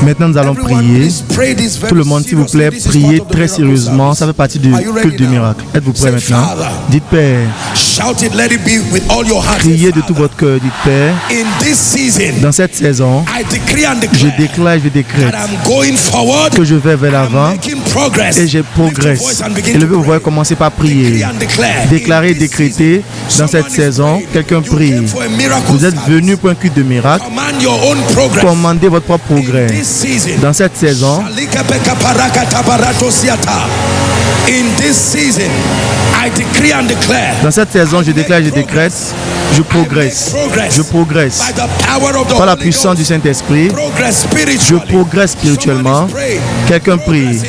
Maintenant, nous allons prier. Tout le monde, s'il vous plaît, priez très sérieusement. Ça fait partie du culte du miracle. Êtes-vous prêts maintenant? Dites Père. Criez de tout votre cœur. Dites Père. Dans cette saison, je déclare, je décrète que je vais vers l'avant et je progresse. Élevez vos voix et commencez par prier. Déclarez, décrétez dans cette saison. Quelqu'un prie. Vous êtes venu pour un culte de miracle. Commandez votre propre progrès. Dans cette saison, dans cette saison, je déclare, je décrète, je progresse. Je progresse. Par la puissance du Saint-Esprit, je progresse spirituellement. Quelqu'un prie.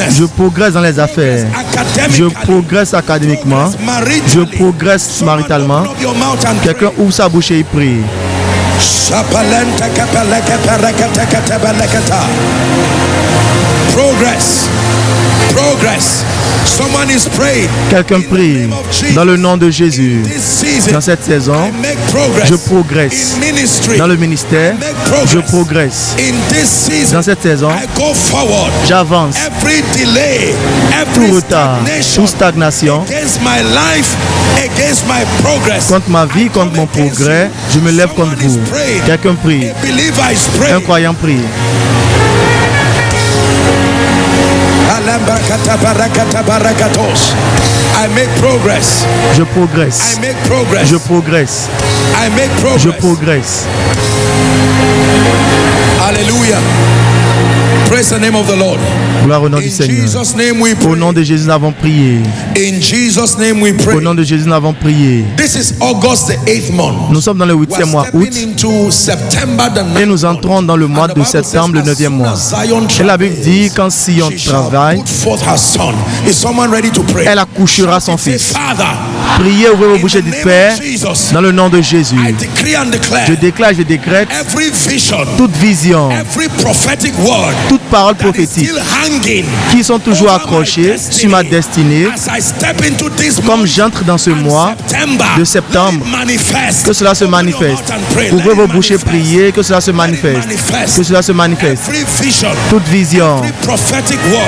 Je progresse dans les affaires. Je progresse académiquement. Je progresse maritalement. Quelqu'un ouvre sa bouche et il prie. Progress. Progress. Quelqu'un prie dans le nom de Jésus. Dans cette saison, je progresse. Dans le ministère, je progresse. Dans cette saison, j'avance. Tout retard, toute stagnation, contre ma vie, contre mon progrès, je me lève contre vous. Quelqu'un prie. Un croyant prie. I make progress. Je progresse. I make progress. Je progresse. I make progress. Je progresse. Hallelujah. Praise the name of the Lord. Gloire au nom du Seigneur. Au nom de Jésus, nous avons prié. In Jesus' name we pray. Au nom de Jésus, nous avons prié. This is August, the 8th month. Nous sommes dans le 8e mois août. Et nous entrons dans le mois de septembre, le 9e mois. Et la Bible dit, quand Sion travaille, elle accouchera son fils. Priez, ouvrez vos bouches et dites Père, dans le nom de Jésus. Je déclare, je décrète toute vision, toute parole prophétique qui sont toujours accrochés sur ma destinée. Comme j'entre dans ce mois de septembre, que cela se manifeste. Ouvrez vos bouches et priez, que cela se manifeste. Que cela se manifeste. Toute vision,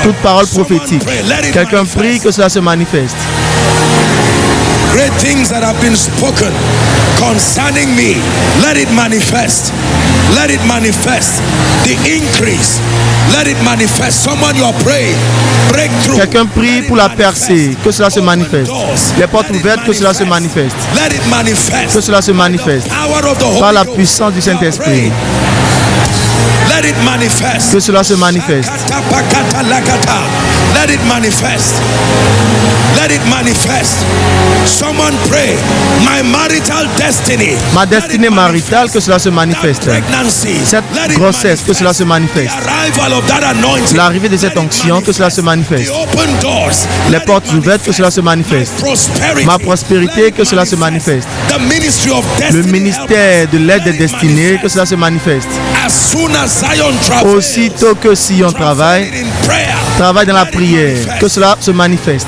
toute parole prophétique. Quelqu'un prie, que cela se manifeste. Great things that have been spoken concerning me, let it manifest. Let it manifest. The increase, let it manifest. Someone you are praying. Breakthrough. Quelqu'un prie pour la percée, que cela se manifeste. Les portes ouvertes, que cela se manifeste. Let it manifest. Que cela se manifeste. Par la puissance du Saint-Esprit. Let it manifest. Que cela se manifeste. Let it manifest. Let it manifest. Someone pray. My marital destiny. Ma destinée maritale, que cela se manifeste. Cette grossesse, que cela se manifeste. L'arrivée de cette onction, que cela se manifeste. Les portes ouvertes, que cela se manifeste. Ma prospérité, que cela se manifeste. Le ministère de l'aide des destinées, que cela se manifeste. Aussitôt que Sion travaille dans la prière, que cela se manifeste.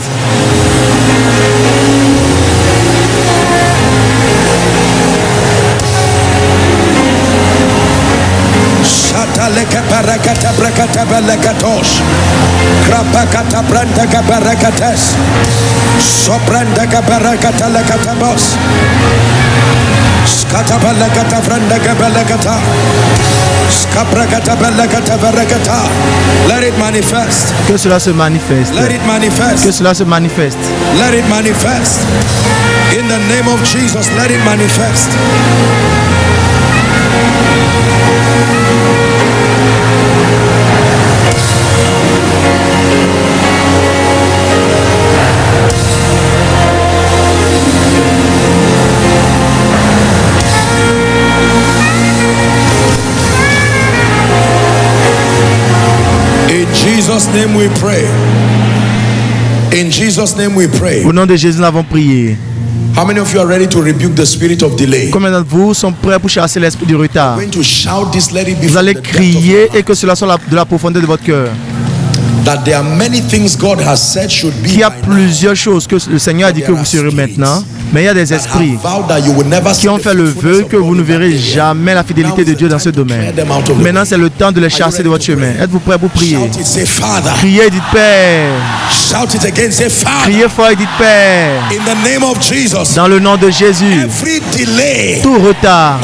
Let it manifest. Que cela se manifeste. Let it manifest. Que cela se manifeste. Let it manifest. In the name of Jesus, let it manifest. In Jesus' name we pray. In Jesus' name we pray. Au nom de Jésus, nous avons prié. How many of you are ready to rebuke the spirit of delay? Combien d'entre vous sont prêts pour chasser l'esprit du retard? Going to shout this, let it be. Vous allez crier et que cela soit de la profondeur de votre cœur. That there are many things God has said should be. Qu'il y a plusieurs choses que le Seigneur a dit que vous serez maintenant. Mais il y a des esprits qui ont fait le vœu que vous ne verrez jamais la fidélité de Dieu dans ce domaine. Maintenant, c'est le temps de les chasser de votre chemin. Êtes-vous prêts pour prier? Criez et dites Père. Criez fort et dites Père. Dans le nom de Jésus, tout retard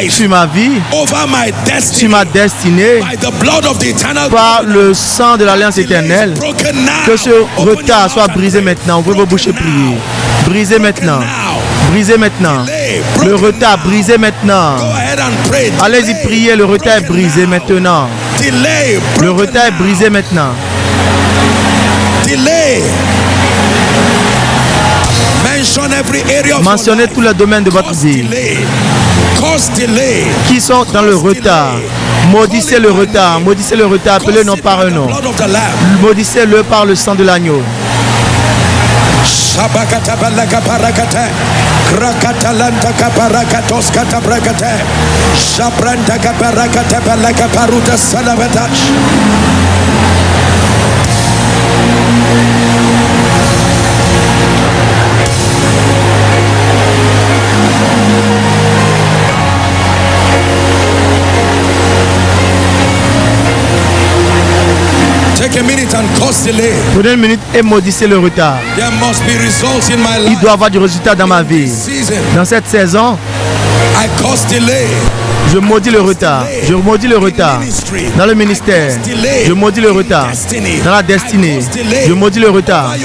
sur ma vie, sur ma destinée, par le sang de l'Alliance éternelle, que ce retard soit brisé maintenant. Ouvrez vos bouches et priez. Brisez maintenant. Brisez maintenant. Le retard, brisé maintenant. Allez-y, priez. Le retard est brisé maintenant. Le retard est brisé maintenant. Mentionnez tous les domaines de votre vie qui sont dans le retard. Maudissez le retard. Maudissez le retard. Appelez-le non par un nom. Maudissez-le par le sang de l'agneau. Shabakata balaka parakata krakata lanta kaparakatos kata brakata shabranta kaparakata balaka paruta salabatash. Take a minute and cause delay. Prenez une minute et maudissez le retard. There must be results in my life. Il doit y avoir du résultat dans ma vie. Dans cette saison, I cause delay. Je maudis le retard. Je maudis le retard dans le ministère. Je maudis le retard dans la destinée. Je maudis le retard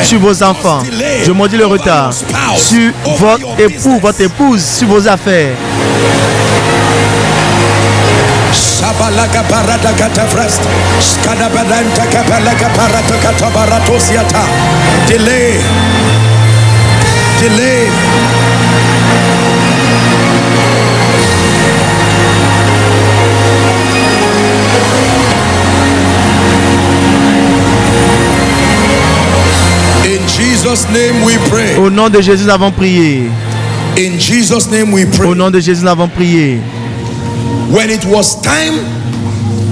sur vos enfants. Je maudis le retard sur votre époux, votre épouse, sur vos affaires. Shabalaka parada katafrest skadabalanta kapalaka parata katabaratosiata. Delay. Delay. In Jesus' name we pray. Au nom de Jésus, nous avons prié. In Jesus' name we pray. Au nom de Jésus, nous avons prié. When it was time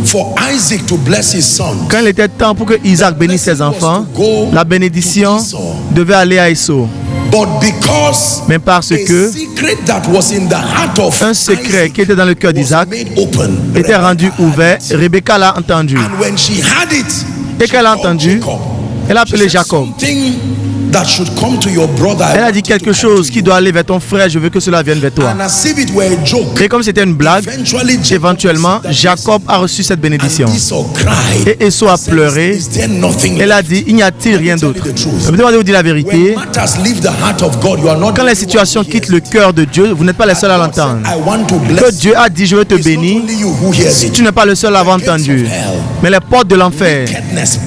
for Isaac to bless his son, quand il était temps pour que Isaac bénisse ses enfants, la bénédiction devait aller à Esau. Mais parce que un secret qui était dans le cœur d'Isaac était rendu ouvert, Rebecca l'a entendu. Et qu'elle a entendu, elle a appelé Jacob. Elle a dit quelque chose qui doit aller vers ton frère, je veux que cela vienne vers toi. Et comme c'était une blague, éventuellement, Jacob a reçu cette bénédiction. Et Esau a pleuré. Elle a dit, il n'y a-t-il rien d'autre? Je me demande de vous dire la vérité. Quand les situations quittent le cœur de Dieu, vous n'êtes pas les seuls à l'entendre. Que Dieu a dit, je veux te bénir, si tu n'es pas le seul à avoir entendu. Mais les portes de l'enfer,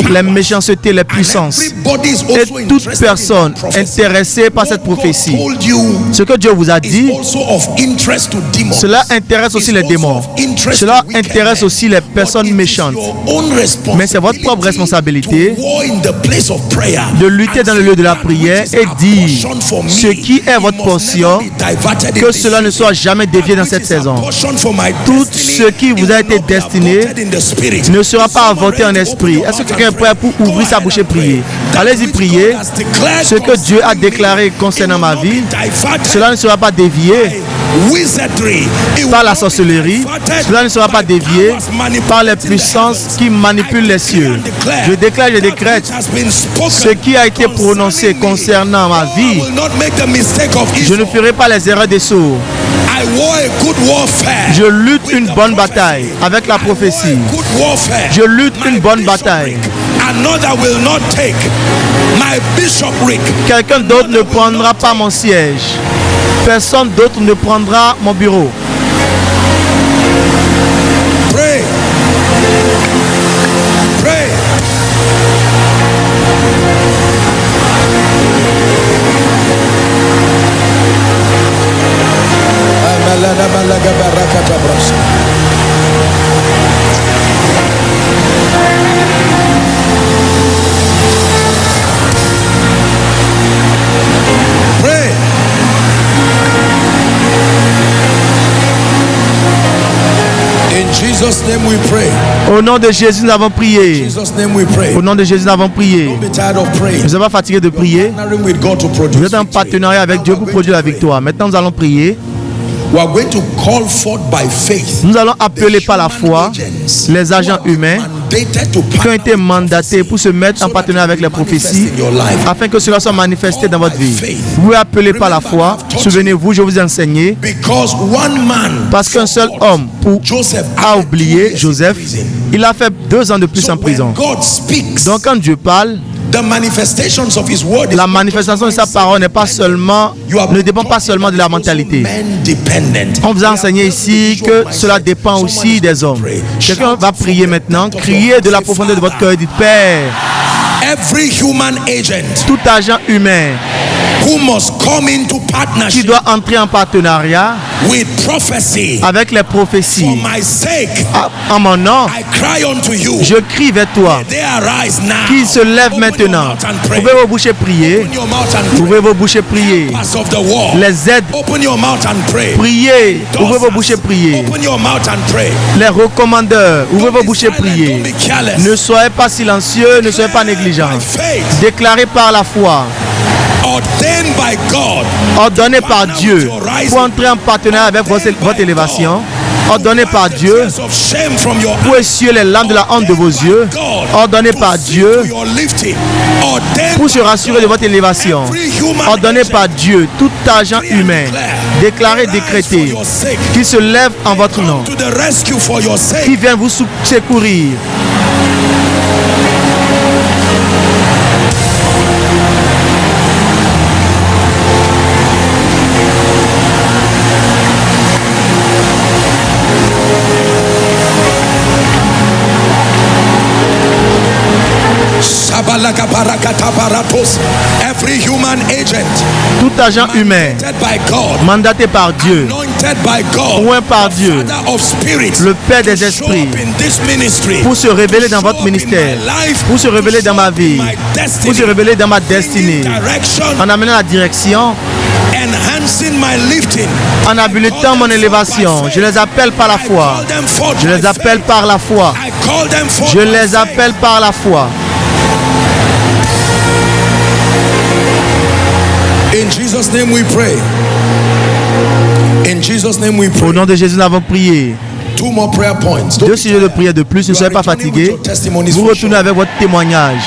les méchancetés, les puissances, et toute personne intéressée par cette prophétie, ce que Dieu vous a dit, cela intéresse aussi les démons. Cela intéresse aussi les personnes méchantes. Mais c'est votre propre responsabilité de lutter dans le lieu de la prière et dire ce qui est votre portion, que cela ne soit jamais dévié dans cette saison. Tout ce qui vous a été destiné ne sera pas avorté en esprit. Est-ce que quelqu'un est prêt pour ouvrir sa bouche et prier? Allez-y, prier. Ce que Dieu a déclaré concernant ma vie, cela ne sera pas dévié par la sorcellerie, cela ne sera pas dévié par les puissances qui manipulent les cieux. Je déclare, je décrète, ce qui a été prononcé concernant ma vie, je ne ferai pas les erreurs des sourds. Je lutte une bonne bataille avec la prophétie. Je lutte une bonne bataille. Quelqu'un d'autre ne prendra pas mon siège. Personne d'autre ne prendra mon bureau. Pray. Pray. In Jesus' name we pray. Au nom de Jésus, nous avons prié. Jesus' name we pray. Au nom de Jésus, nous avons prié. Don't be tired of praying. Vous n'êtes pas fatigué de prier. Partnering with God to produce Vous êtes en victory. partenariat avec Dieu pour produire la victoire. Maintenant, nous allons prier. We are going to call forth by faith. Nous allons appeler par la foi les agents humains qui ont été mandatés pour se mettre en partenariat avec les prophéties afin que cela soit manifesté dans votre vie. Vous pouvez appeler par la foi. Souvenez-vous, je vous ai enseigné. Parce qu'un seul homme a oublié Joseph, il a fait 2 ans de plus en prison. Donc quand Dieu parle, la manifestation de sa parole ne dépend pas seulement de la mentalité. On vous a enseigné ici que cela dépend aussi des hommes. Quelqu'un va prier maintenant. Criez de la profondeur de votre cœur et dites: Père, tout agent humain qui doit entrer en partenariat avec les prophéties en mon nom, je crie vers toi qu'il se lève maintenant. Ouvrez vos bouches et priez. Ouvrez vos bouches et priez. Les aides, priez. Ouvrez vos bouches et priez. Les recommandeurs, ouvrez vos bouches et priez. Ne soyez pas silencieux, ne soyez pas négligents. Déclarez par la foi, ordonné par Dieu pour entrer en partenariat avec votre élévation, ordonné par Dieu pour essuyer les lames de la honte de vos yeux, ordonné par Dieu pour se rassurer de votre élévation, ordonné par Dieu, tout agent humain, déclaré, décrété, qui se lève en votre nom, qui vient vous secourir. Every human agent, tout agent humain mandaté par Dieu, oint par Dieu, le Père des esprits, pour se révéler dans votre ministère, pour se révéler dans ma vie, pour se révéler dans ma destinée, en amenant la direction, en habilitant mon élévation. Je les appelle par la foi. Je les appelle par la foi. Je les appelle par la foi. In Jesus' name we pray. In Jesus' name we pray. Au nom de Jésus, nous avons prié. 2 more prayer points. 2 sujets de prière de plus. Ne soyez pas fatigués. Vous retournez avec votre témoignage.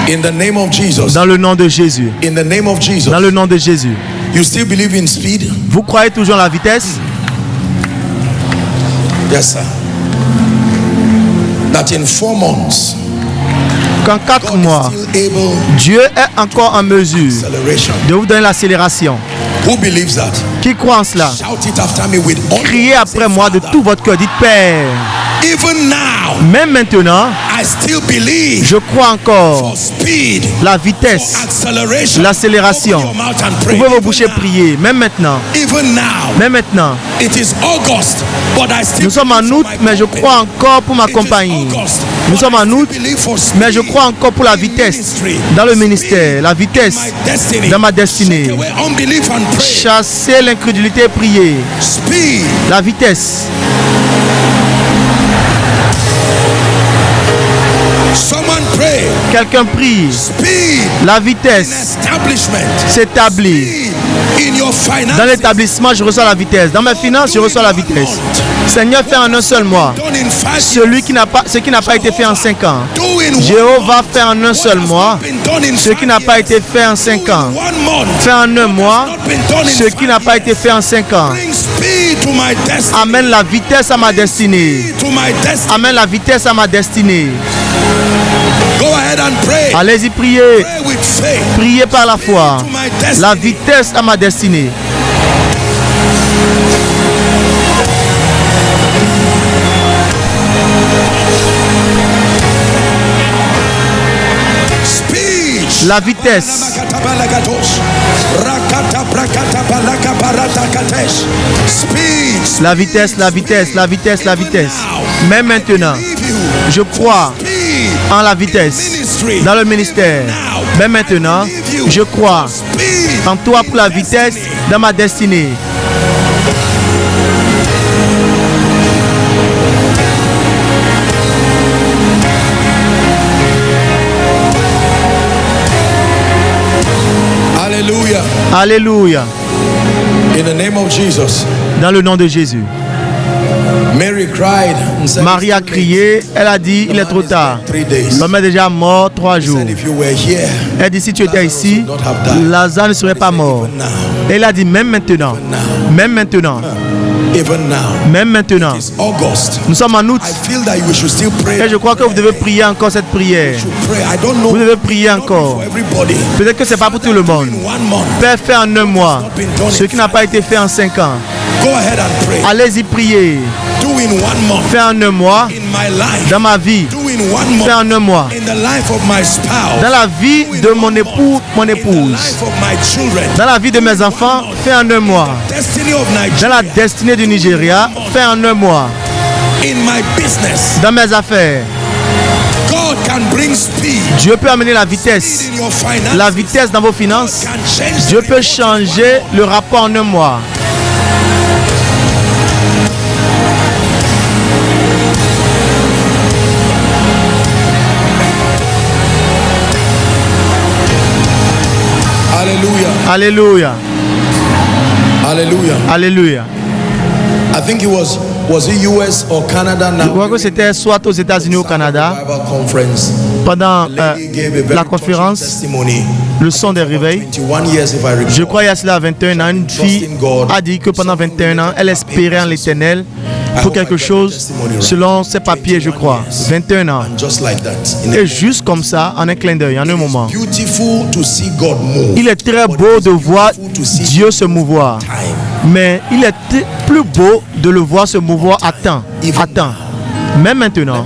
In the name of Jesus. Dans le nom de Jésus. In the name of Jesus. Dans le nom de Jésus. You still believe in speed? Vous croyez toujours en la vitesse? Yes, sir. That in 4 months, qu'en 4 mois, Dieu est encore en mesure de vous donner l'accélération. Who believes that? Qui croit en cela? Shout it after me with all. Criez après moi de tout votre cœur. Dites: Père, even now, même maintenant, I still believe je crois encore for speed, la vitesse, acceleration, l'accélération. Open your mouth and pray. Ouvrez vos Even bouches et now. priez. Même maintenant. Even now, Même maintenant. it is August, but I still Nous sommes en believe for août, my mais je company. crois encore pour ma It is compagnie. August, Nous but sommes I en still août, believe for mais je speed crois encore pour la in vitesse ministry, dans le speed ministère, la vitesse in my destiny. dans ma destinée. Take away unbelief and pray. Chassez l'incrédulité et priez. Speed. La vitesse. Someone pray. Quelqu'un prie. Speed La in vitesse establishment. s'établit. Speed in your finances. Dans l'établissement, je reçois la vitesse. Dans mes finances, je reçois la vitesse. Seigneur, fais en un seul mois Done in 5 ce qui n'a pas été fait en 5 ans. Do in Jéhovah, fais en un seul mois been done in ce qui n'a pas été fait en 5 ans. 1 month. Fais en un mois Been done in ce qui n'a pas été fait en 5 ans. Bring speed to my destiny. Amène la vitesse à ma destinée. Speed to my destiny. Amène la vitesse à ma destinée. Go ahead and pray. Allez-y, priez. Pray with faith. Priez par la foi. To my destiny. La vitesse à ma destinée. Speed. La vitesse. Speed. La vitesse, la vitesse, la vitesse, la vitesse. Mais maintenant, je crois en la vitesse dans le ministère. Mais maintenant, je crois en toi pour la vitesse dans ma destinée. Alléluia. In the name of Jesus. Dans le nom de Jésus. Mary cried and said, Marie a crié, elle a dit, il est trop tard. L'homme est déjà mort 3 jours. Elle dit, si tu étais ici, Lazare ne serait pas mort. Elle a dit, même maintenant, même maintenant, même maintenant, nous sommes en août, et je crois que vous devez prier encore cette prière. Vous devez prier encore. Peut-être que ce n'est pas pour tout le monde. Père, fais en 1 mois ce qui n'a pas été fait en 5 ans. Allez-y prier. Fais en 1 mois dans ma vie. Fais en 1 mois dans la vie de mon époux, mon épouse, dans la vie de mes enfants. Fais en 1 mois dans la destinée du Nigeria. Fais en 1 mois dans mes affaires. Dieu peut amener la vitesse dans vos finances. Dieu peut changer le rapport en 1 mois. Alléluia. Alléluia. Alléluia. I think it was it US or Canada now? Je crois que c'était soit aux États-Unis ou au Canada. Pendant la conférence, le son des réveils. Je crois qu'il y a cela 21 ans, une fille a dit que pendant 21 ans, elle espérait en l'Éternel pour quelque chose selon ses papiers, je crois. 21 ans. Et juste comme ça, en un clin d'œil, en un moment. Il est très beau de voir Dieu se mouvoir. Mais il est plus beau de le voir se mouvoir à temps. Même maintenant.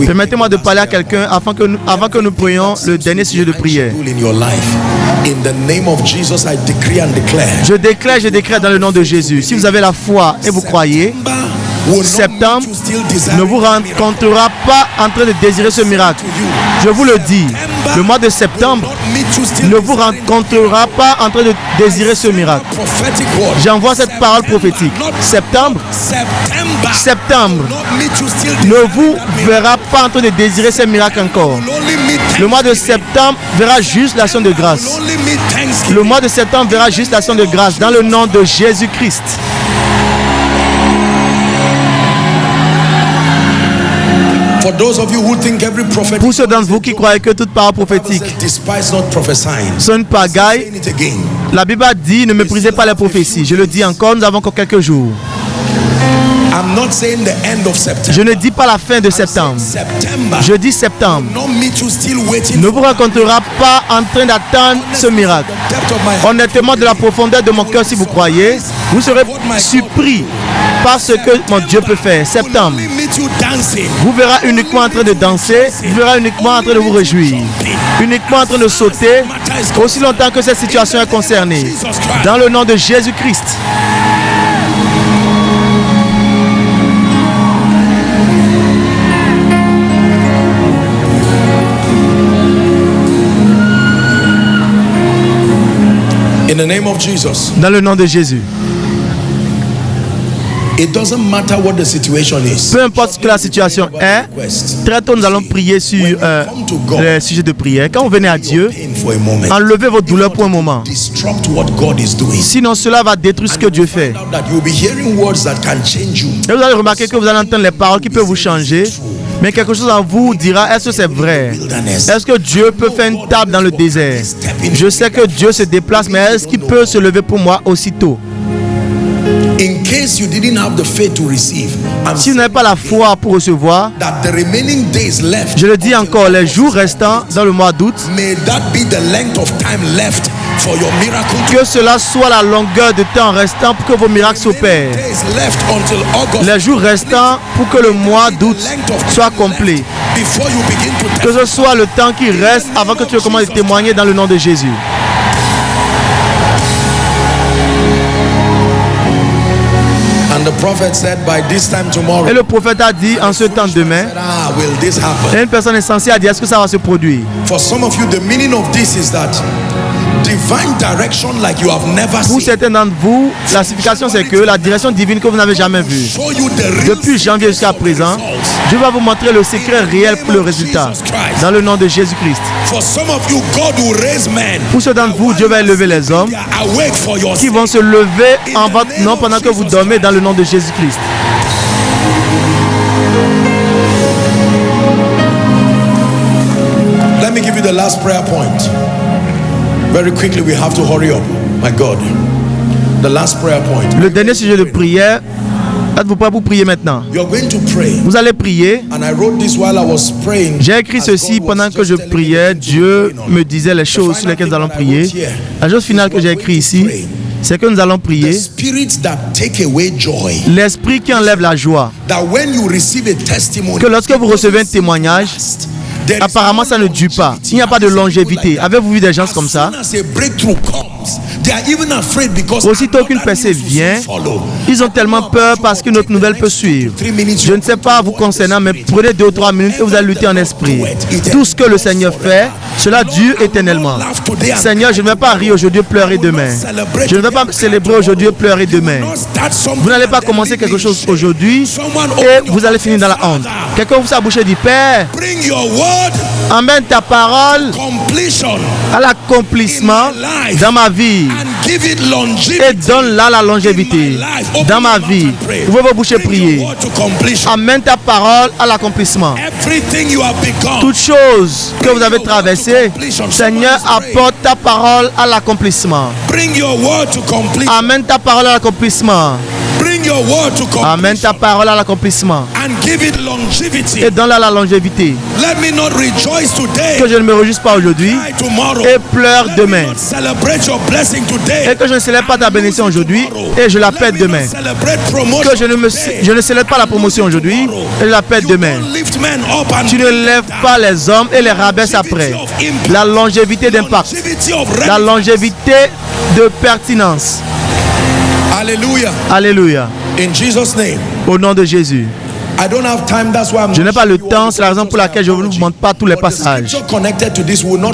Permettez-moi de parler à quelqu'un avant que nous prions le dernier sujet de prière. Je déclare dans le nom de Jésus. Si vous avez la foi et vous croyez, septembre ne vous rencontrera pas en train de désirer ce miracle. Je vous le dis, le mois de septembre ne vous rencontrera pas en train de désirer ce miracle. J'envoie cette parole prophétique. Septembre ne vous verra pas en train de désirer ce miracle encore. Le mois de septembre verra juste l'action de grâce. Le mois de septembre verra juste l'action de grâce dans le nom de Jésus-Christ. Pour ceux d'entre vous qui croient que toute parole prophétique sonne pagaille, la Bible a dit ne méprisez pas les prophéties. Je le dis encore, nous avons encore quelques jours. Je ne dis pas la fin de septembre. Je dis septembre ne vous rencontrera pas en train d'attendre ce miracle. Honnêtement, de la profondeur de mon cœur, si vous croyez, vous serez surpris par ce que mon Dieu peut faire. Septembre vous verra uniquement en train de danser, vous verra uniquement en train de vous réjouir, uniquement en train de sauter, aussi longtemps que cette situation est concernée. Dans le nom de Jésus-Christ. In the name of Jesus. Dans le nom de Jésus. It doesn't matter what the situation is. Peu importe ce que la situation est, très tôt nous allons prier sur le sujet de prière. Quand vous venez à Dieu, enlevez vos douleurs pour un moment. Sinon cela va détruire ce que Dieu fait. Et vous allez remarquer que vous allez entendre les paroles qui peuvent vous changer. Mais quelque chose en vous dira, est-ce que c'est vrai? Est-ce que Dieu peut faire une table dans le désert? Je sais que Dieu se déplace, mais est-ce qu'il peut se lever pour moi aussitôt? Si vous n'avez pas la foi pour recevoir, je le dis encore, les jours restants dans le mois d'août, que cela soit la longueur de temps restant pour que vos miracles s'opèrent. Les jours restants pour que le mois d'août soit complet. Que ce soit le temps qui reste avant que tu commences à témoigner dans le nom de Jésus. Et le prophète a dit en ce temps demain, et une personne est censée dire est-ce que ça va se produire. Pour certains d'entre vous, la signification c'est que la direction divine que vous n'avez jamais vue. Depuis janvier jusqu'à présent, Dieu va vous montrer le secret réel pour le résultat. Dans le nom de Jésus-Christ. Pour ceux d'entre vous, Dieu va élever les hommes qui vont se lever en votre nom pendant que vous dormez dans le nom de Jésus-Christ. Let me give you the last prayer point. Very quickly, we have to hurry up. My God. The last prayer point. Le dernier sujet de prière. Êtes-vous prêts pour prier maintenant? Vous allez prier. J'ai écrit ceci pendant que je priais. Dieu me disait les choses sur lesquelles nous allons prier. La chose finale que j'ai écrit ici, c'est que nous allons prier l'esprit qui enlève la joie. Que lorsque vous recevez un témoignage, apparemment ça ne dure pas. Il n'y a pas de longévité. Avez-vous vu des gens comme ça? Aussitôt qu'une percée vient, ils ont tellement peur parce qu'une autre nouvelle peut suivre. Je ne sais pas vous concernant, mais prenez 2 ou 3 minutes et vous allez lutter en esprit. Tout ce que le Seigneur fait, cela dure éternellement. Seigneur, je ne vais pas rire aujourd'hui et pleurer demain. Je ne vais pas célébrer aujourd'hui et pleurer demain. Vous n'allez pas commencer quelque chose aujourd'hui et vous allez finir dans la honte. Quelqu'un ouvre sa bouche et dit, Père, emmène ta parole à l'accomplissement dans ma vie et donne-la la longévité dans ma vie. Ouvrez vos bouches et priez. Amène ta parole à l'accomplissement. Toutes choses que vous avez traversées, Seigneur, apporte ta parole à l'accomplissement. Amène ta parole à l'accomplissement. Amène ta parole à l'accomplissement et donne-la la longévité. Que je ne me réjouisse pas aujourd'hui et pleure demain. Et que je ne célèbre pas ta bénédiction aujourd'hui et je la pète demain. Que je ne célèbre pas la promotion aujourd'hui et je la pète demain. Tu ne lèves pas les hommes et les rabaisses après. La longévité d'impact. La longévité de pertinence. Alléluia. Alléluia. In Jesus' name. Au nom de Jésus. Je n'ai pas le temps, c'est la raison pour laquelle je ne vous montre pas tous les passages.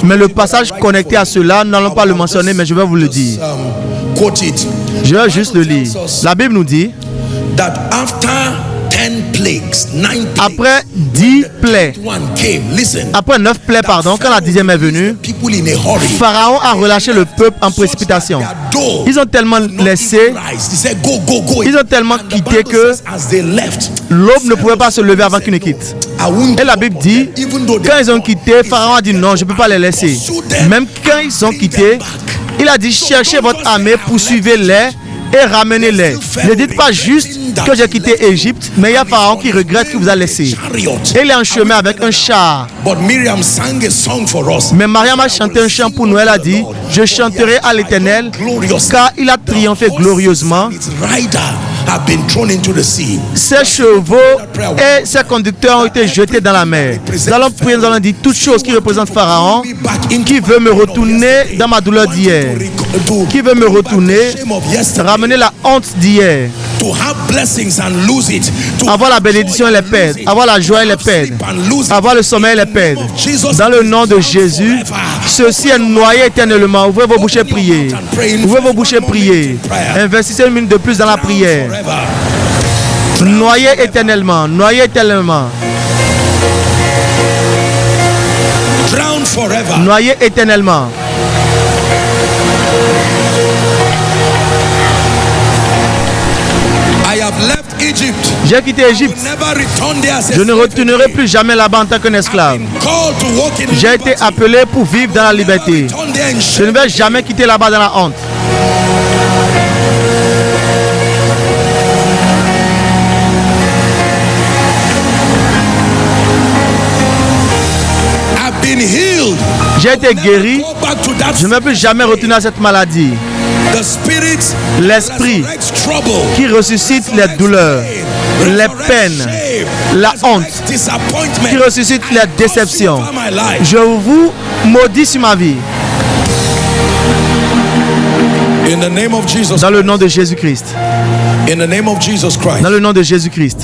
Mais le passage connecté à cela, nous n'allons pas le mentionner, mais je vais vous le dire. Je vais juste le lire. La Bible nous dit, après 10 plaies, après 9 plaies, pardon, quand la 10e est venue, Pharaon a relâché le peuple en précipitation. Ils ont tellement laissé, ils ont tellement quitté que l'aube ne pouvait pas se lever avant qu'ils ne quittent. Et la Bible dit, quand ils ont quitté, Pharaon a dit non, je ne peux pas les laisser. Même quand ils ont quitté, il a dit cherchez votre armée, poursuivez-les et ramenez-les. Ne dites pas juste que j'ai quitté Égypte, mais il y a Pharaon qui regrette qu'il vous a laissé. Et il est en chemin avec un char. Mais Mariam a chanté un chant pour Noël, a dit, je chanterai à l'Éternel, car il a triomphé glorieusement. Ses chevaux et ses conducteurs ont été jetés dans la mer. Nous allons prier, nous allons dire toutes choses qui représentent Pharaon, qui veut me retourner dans ma douleur d'hier, qui veut me retourner, ramener la honte d'hier, avoir la bénédiction et les perdre, avoir la joie et les perdre, avoir le sommeil et les perdre. Dans le nom de Jésus, ceci est noyé éternellement. Ouvrez vos bouches et priez. Ouvrez vos bouches et priez. Investissez une minute de plus dans la prière. Noyé éternellement, noyé éternellement. Noyé éternellement. J'ai quitté Égypte. Je ne retournerai plus jamais là-bas en tant qu'un esclave. J'ai été appelé pour vivre dans la liberté. Je ne vais jamais quitter là-bas dans la honte. J'ai été guéri. Je ne vais plus jamais retourner à cette maladie. L'esprit qui ressuscite les douleurs, les peines, la honte, qui ressuscite les déceptions. Je vous maudis sur ma vie. Dans le nom de Jésus-Christ. Dans le nom de Jésus-Christ.